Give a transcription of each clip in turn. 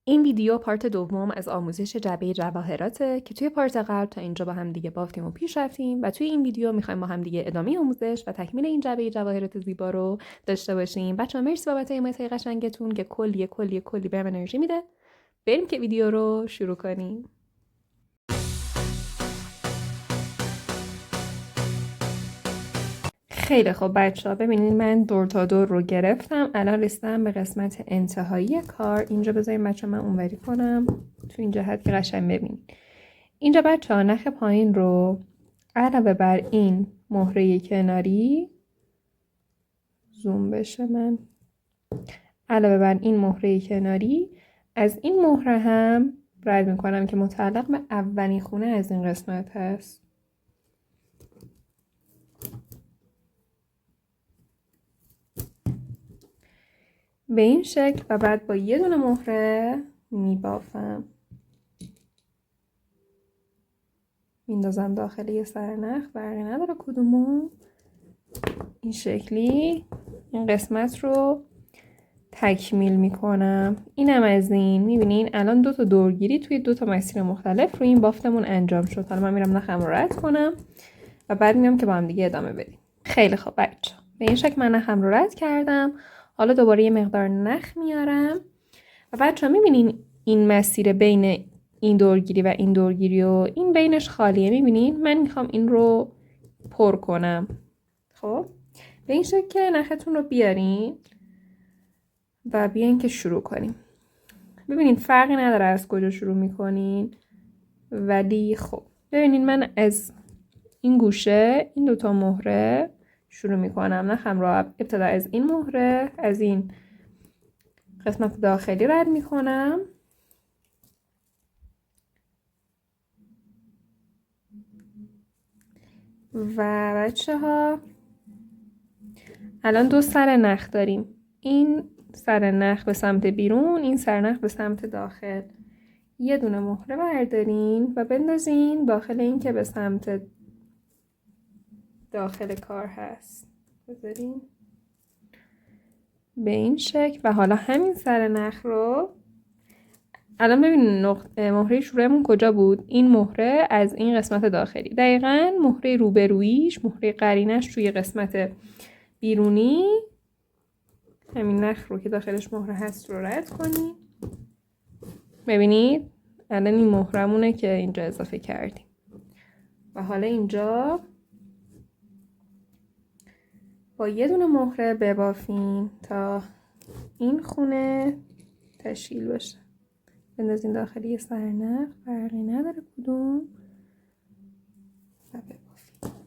این ویدیو پارت دوم از آموزش جعبه جواهراته که توی پارت قبل تا اینجا با هم دیگه بافتیم و پیش رفتیم و توی این ویدیو میخوایم با هم دیگه ادامه آموزش و تکمیل این جعبه جواهرات زیبا رو داشته باشیم. بچه‌ها مرسی بابت حمایت قشنگتون که کلی بهم انرژی میده. بریم که ویدیو رو شروع کنیم. خیلی خب بچه‌ها، ببینید من دور تا دور رو گرفتم. الان رسیدم به قسمت انتهایی کار. اینجا بذاریم بچه‌ها من اونوری کنم تو این جهت که قشنگ ببینید. اینجا بچه‌ها نخ پایین رو علاوه بر این مهره کناری زوم بشه، من علاوه بر این مهره کناری از این مهره هم رد میکنم که متعلق به اولین خونه از این قسمت هست. به این شکل و بعد با یه دونه مهره میبافم، میندازم داخل یه سرنخ، فرقی نداره کدومو. این شکلی این قسمت رو تکمیل میکنم. اینم از این. میبینین الان 2 تا دورگیری توی 2 تا مسیر مختلف روی این بافتمون انجام شد. حالا من میرم نخم رو رد کنم و بعد میام که با هم دیگه ادامه بدیم. خیلی خوب بچه، به این شکل من نخم رو رد کردم. حالا دوباره یه مقدار نخ میارم و بچه میبینین این مسیر بین این دورگیری و این دورگیری و این بینش خالیه. میبینین من میخوام این رو پر کنم. خب به این شکل که نختون رو بیارین و بیاین که شروع کنیم. ببینین فرقی نداره از کجا شروع میکنین، ولی خب ببینین من از این گوشه این 2 تا مهره شروع میکنم. نخم رو ابتدا از این مهره، از این قسمت داخلی رد میکنم و بچه ها الان 2 سر نخ داریم. این سر نخ به سمت بیرون، این سر نخ به سمت داخل. یه دونه مهره بردارین و بندازین داخل این که به سمت داخل کار هست. بذارین به این شکل و حالا همین سر نخ رو الان ببینید مهره شروعمون کجا بود؟ این مهره از این قسمت داخلی. دقیقاً مهره روبرویش، مهره قرینش توی قسمت بیرونی. همین نخ رو که داخلش مهره هست رو رد کنید. ببینید الان این مهرمونه که اینجا اضافه کردیم و حالا اینجا با یه دونه مهره ببافیم تا این خونه تشکیل بشه. بندازین داخل یه سرنخ، فرقی نداره کدوم، و ببافیم.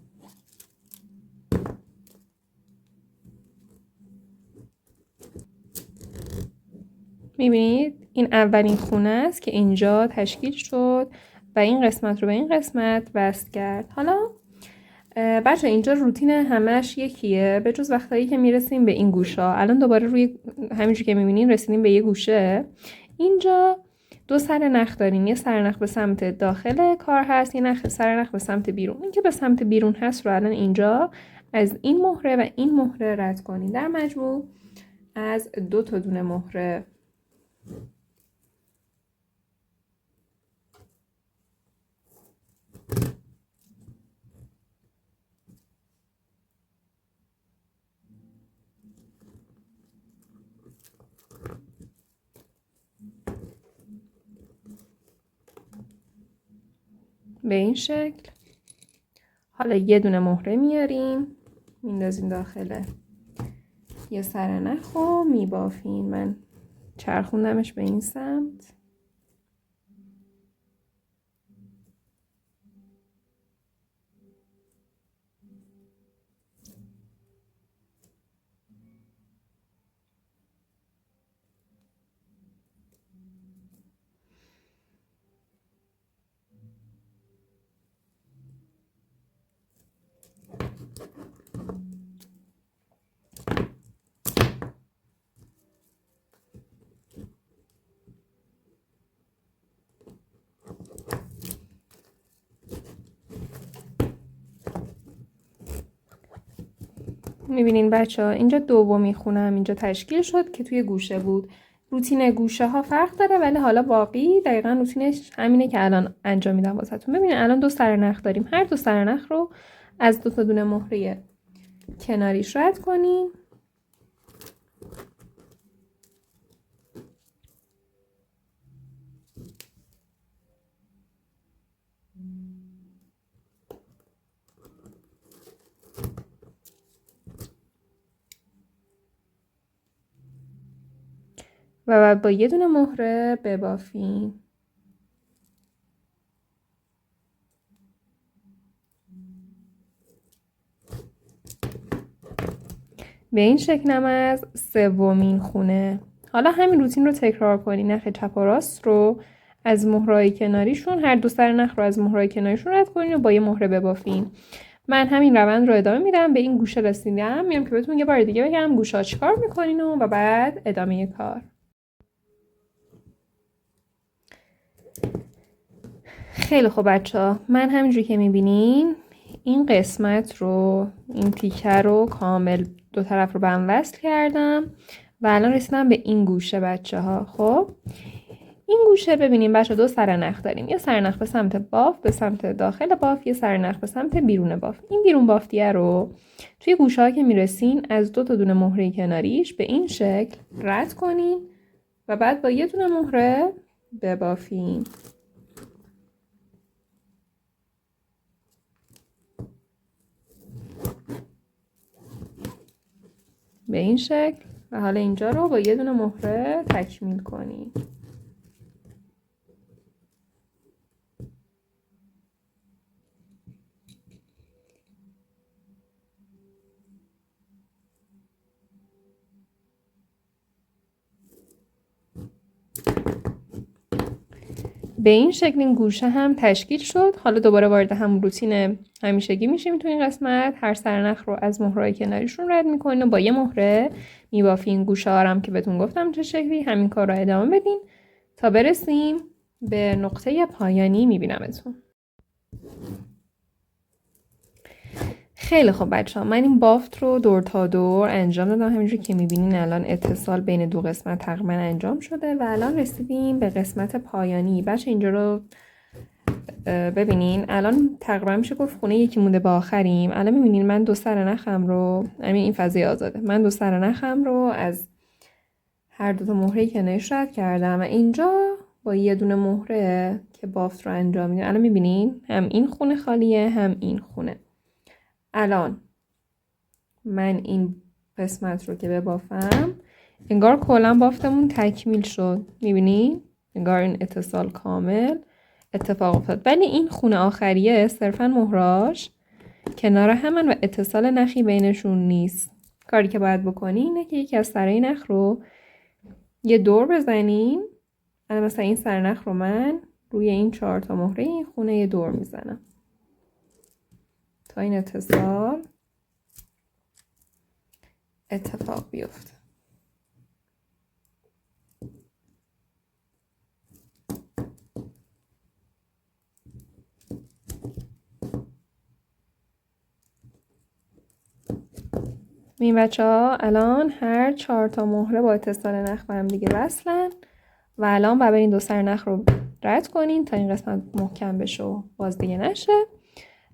میبینید این اولین خونه است که اینجا تشکیل شد و این قسمت رو به این قسمت وصل کرد. حالا بچه اینجا روتین همش یکیه به جز وقتایی که میرسیم به این گوشه. الان دوباره روی همینجوری که میبینین رسیدیم به یه گوشه. اینجا 2 سر نخ داریم. یه سر نخ به سمت داخل کار هست، یه سر نخ به سمت بیرون. این که به سمت بیرون هست رو الان اینجا از این مهره و این مهره رد کنید. در مجموع از 2 تا دونه مهره به این شکل. حالا یه دونه مهره میاریم میندازیم داخل یه سر نخ و میبافین. من چرخوندمش به این سمت. میبینین بچه ها اینجا دومی خونم اینجا تشکیل شد که توی گوشه بود. روتین گوشه ها فرق داره، ولی حالا باقی دقیقا روتینش همینه که الان انجام میدم واسهتون. ببینید الان 2 سرنخ داریم، هر 2 سرنخ رو از 2 تا دونه مهره کناریش رد کنیم. و بعد با یه دونه مهره ببافیم. به این شکل هم از سومین خونه. حالا همین روتین رو تکرار کنین. نخ چپ و راست رو از مهرهای کناریشون، هر 2 سرنخ رو از مهرهای کناریشون رد کنین و با یه مهره ببافین. من همین روند رو ادامه میدم. به این گوشه رسیدم، میام که بهتون یه بار دیگه بگم گوشا چیکار میکنین و بعد ادامه کار. خیلی خوب بچه‌ها، من همینجوری که میبینین این قسمت رو، این تیکه رو کامل 2 طرف رو به هم وصل کردم و الان رسیدم به این گوشه بچه‌ها. خب این گوشه ببینیم بچه 2 سرنخ داریم، یه سرنخ به سمت باف، به سمت داخل باف، یه سرنخ به سمت بیرون باف. این بیرون بافتیه رو توی گوشه ها که میرسین از 2 تا دونه مهره کناریش به این شکل رد کنین و بعد با یه دونه مهره ببافین. به این شکل و حالا اینجا رو با یه دونه مهره تکمیل کنین. به این شکل این گوشه هم تشکیل شد. حالا دوباره وارد هم روتین همیشگی میشیم تو این قسمت. هر سرنخ رو از مهرهای کناریشون رد میکنین و با یه مهره میبافین. گوشه ها هم که بهتون گفتم چه شکلی. همین کار رو ادامه بدین تا برسیم به نقطه پایانی. میبینمتون. خیلی خوب بچه ها، من این بافت رو دور تا دور انجام دادم. همینجوری که میبینین الان اتصال بین 2 قسمت تقریبا انجام شده و الان رسیدیم به قسمت پایانی. بچه اینجا رو ببینین، الان تقریبا میشه گفت خونه یکی مونده به آخریم. الان میبینین من 2 سرنخم رو، این فضای آزاده، من 2 سرنخم رو از هر 2 تا مهره کنارش رد کردم و اینجا با یه دونه مهره که بافت رو انجام میدم. الان میبینین هم این خونه خالیه هم این خونه. الان من این قسمت رو که ببافم انگار کلا بافتمون تکمیل شد. میبینین انگار این اتصال کامل اتفاق افتاد، ولی این خونه آخریه صرفا مهراش کنار همن و اتصال نخی بینشون نیست. کاری که باید بکنی اینه که یکی از سرای نخ رو یه دور بزنین. مثلا این سرنخ رو من روی این 4 تا مهره این خونه یه دور میزنم تا این اتصال اتفاق بیفته. این بچه ها الان هر 4 تا مهره با اتصال نخ به هم دیگه وصلن و الان باید این 2 سرنخ رو رد کنین تا این قسمت محکم بشه و باز دیگه نشه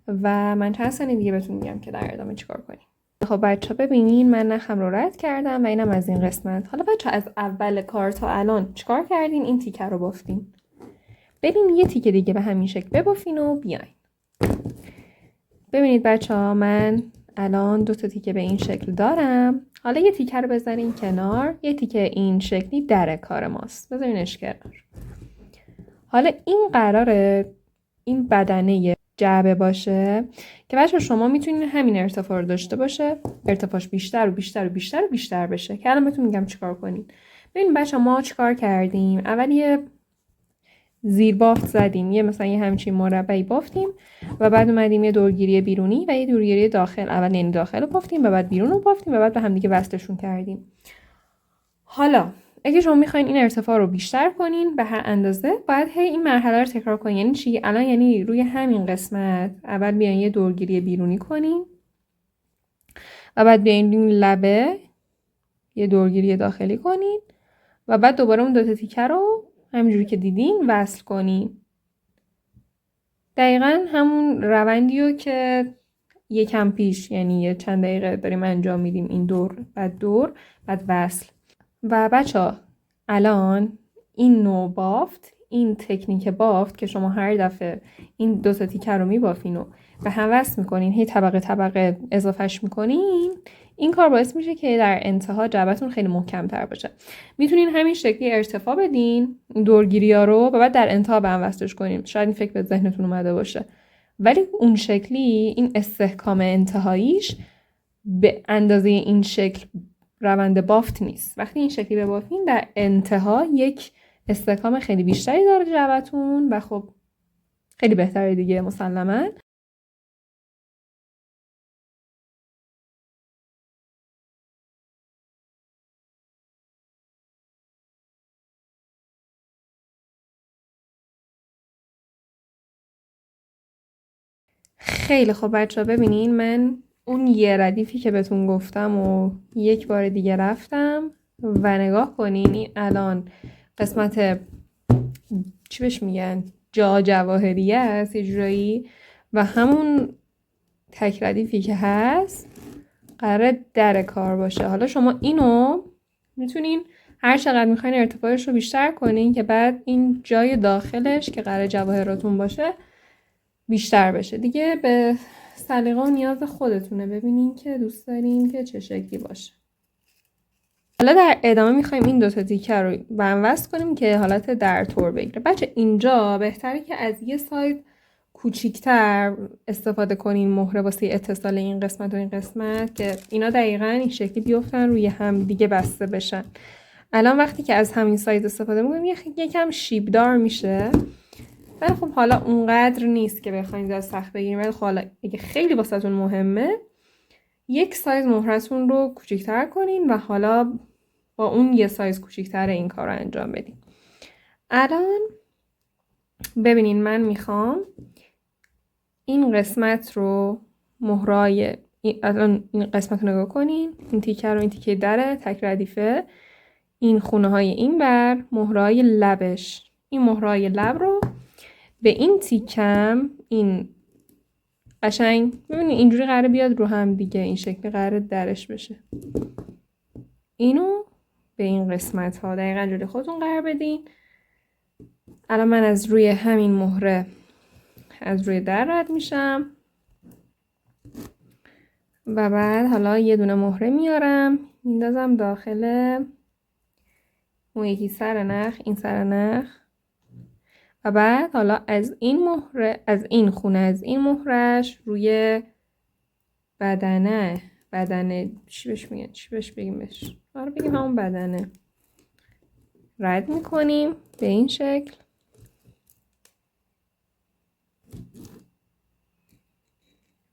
و من چند ثانیه دیگه بهتون میگم که در ادامه چیکار کنیم. خب بچه ها ببینین من نخم رو رد کردم و اینم از این قسمت. حالا بچه ها از اول کار تا الان چیکار کردین؟ این تیکه رو بافتین. ببین یه تیکه دیگه به همین شکل ببافین و بیاین. ببینید بچه ها من الان 2 تا تیکه به این شکل دارم. حالا یه تیکه رو بذارین کنار، یه تیکه این شکلی در کار ماست، بذارینش کنار. حالا این قراره این بدنه جعبه باشه که بچه شما میتونین همین ارتفاع رو داشته باشه، ارتفاعش بیشتر و بیشتر و بیشتر و بیشتر بشه که الان بهتون میگم چیکار کنین. ببین بچه ما چیکار کردیم؟ اول یه زیر بافت زدیم، یه مثلا یه همچین مربعی بافتیم و بعد اومدیم یه دورگیری بیرونی و یه دورگیری داخل. اول یعنی داخل رو بافتیم و بعد بیرون رو بافتیم و بعد به هم دیگه وصلشون کردیم. حالا اگه شما میخواین این ارتفاع رو بیشتر کنین به هر اندازه، باید هی این مرحله رو تکرار کنین. یعنی چی؟ الان یعنی روی همین قسمت اول بیاین یه دورگیری بیرونی کنین و بعد بیاین روی لبه یه دورگیری داخلی کنین و بعد دوباره اون 2 تیکه رو همینجوری که دیدین وصل کنین. دقیقا همون روندیو که یکم پیش، یعنی یه چند دقیقه داریم انجام میدیم، این دور بعد وصل. و بچه‌ها الان این نوع بافت، این تکنیک بافت که شما هر دفعه این 2 تیکه رو میبافین و به هم وصل میکنین، هی طبقه اضافهش میکنین، این کار باعث میشه که در انتها جعبتون خیلی محکم تر باشه. میتونین همین شکلی ارتفاع بدین دورگیری ها رو و بعد در انتها به هم وصلش کنین. شاید این فکر به ذهنتون اومده باشه، ولی اون شکلی این استحکام انتهاییش به اندازه این شکل روند بافت نیست. وقتی این شکلی ببافین در انتها یک استحکام خیلی بیشتری داره جعبتون و خب خیلی بهتره دیگه مسلماً. خیلی خب بچه ها، ببینین من اون یه ردیفی که بهتون گفتم و یک بار دیگه رفتم و نگاه کنین. این الان قسمت چی بهش میگن جواهریه هست یه جورایی و همون تک ردیفی که هست قراره در کار باشه. حالا شما اینو میتونین هر چقدر میخواین ارتفاعش رو بیشتر کنین که بعد این جای داخلش که قراره جواهراتون باشه بیشتر بشه. دیگه به سلیقه و نیاز خودتونه، ببینین که دوست دارین که چه شکلی باشه. حالا در ادامه میخوایم این 2 تیکه رو به هم وصل کنیم که حالت در تور بگیره. بچه اینجا بهتره که از یه سایز کوچیکتر استفاده کنین مهره واسه اتصال این قسمت و این قسمت که اینا دقیقاً این شکلی بیفتن روی هم دیگه بسته بشن. الان وقتی که از همین سایز استفاده میکنیم یکم شیبدار میشه، ولی خب حالا اونقدر نیست که بخواید از سخت بگیریم. ولی خب حالا اگه خیلی واسهتون مهمه یک سایز مهرتون رو کوچیک‌تر کنین و حالا با اون یه سایز کوچیک‌تر این کار رو انجام بدین. الان ببینین من میخوام این قسمت رو مهرای الان این قسمت رو نگاه کنین، این تیکه رو، این تیکه دره تک ردیفه، این خونه های این بر مهرای لبش، این مهرای لب رو به این تیکم این قشنگ ببینید اینجوری قراره بیاد رو هم دیگه، این شکلی قراره درش بشه. اینو به این قسمت ها دقیقا جلوی خودتون قرار بدین. الان من از روی همین مهره از روی در رد میشم و بعد حالا یه دونه مهره میارم میندازم داخل اون یکی سر نخ، این سر نخ، و بعد حالا از این مهره، از این خونه، از این مهرش روی بدنه چی بهش میگن، چی بهش بگیم، بهش آره بگیم همون بدنه رد میکنیم به این شکل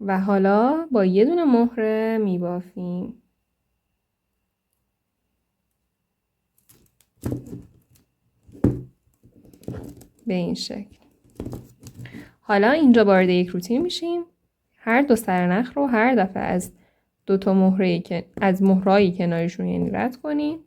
و حالا با یه دونه مهره میبافیم. به این شکل. حالا اینجا وارد یک روتین میشیم. هر 2 سرنخ رو هر دفعه از 2 تا مهره که از مهرهایی کنارشون یعنی رد کنیم.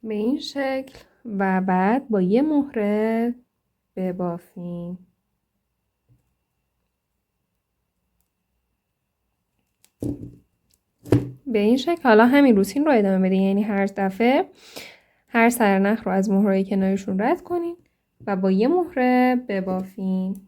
به این شکل و بعد با یه مهره ببافیم. به این شکل حالا همین روتین رو ادامه بدین، یعنی هر دفعه هر سرنخ رو از مهرهای کنارشون رد کنین و با یه مهره ببافین.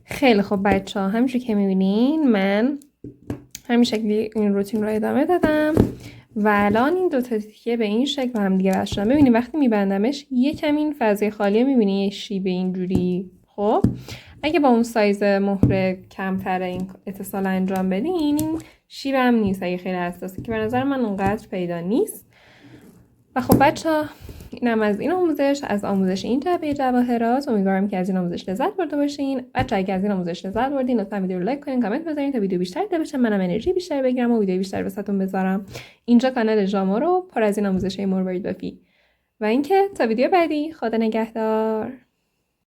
خیلی خب بچه ها، همینجور که میبینین من همین شکلی این روتین رو ادامه دادم و الان این دوتا تیکه به این شکل با هم دیگه بستم. ببینید وقتی میبندمش یه کمی این فضای خالی میبینی، یه شیبه اینجوری. خب اگه با اون سایز مهر کمتر این اتصال انجام بدین، این شیب هم نیست اگه خیلی حساسه، که به نظر من اونقدر پیدا نیست. و خب بچه ها، اینم از این آموزش، از آموزش این جعبه جواهرات. امیدوارم که از این آموزش لذت برده باشین. بچه اگه از این آموزش لذت بردین لطفا ویدیو رو لایک کنین، کامنت بذارین تا ویدیو بیشتر دیده بشه، منم انرژی بیشتر بگیرم و ویدیو بیشتر واسهتون بذارم. اینجا کانال ژامو رو پر از این آموزش‌های مروارید بفی. و اینکه تا ویدیو بعدی، خدا نگهدار.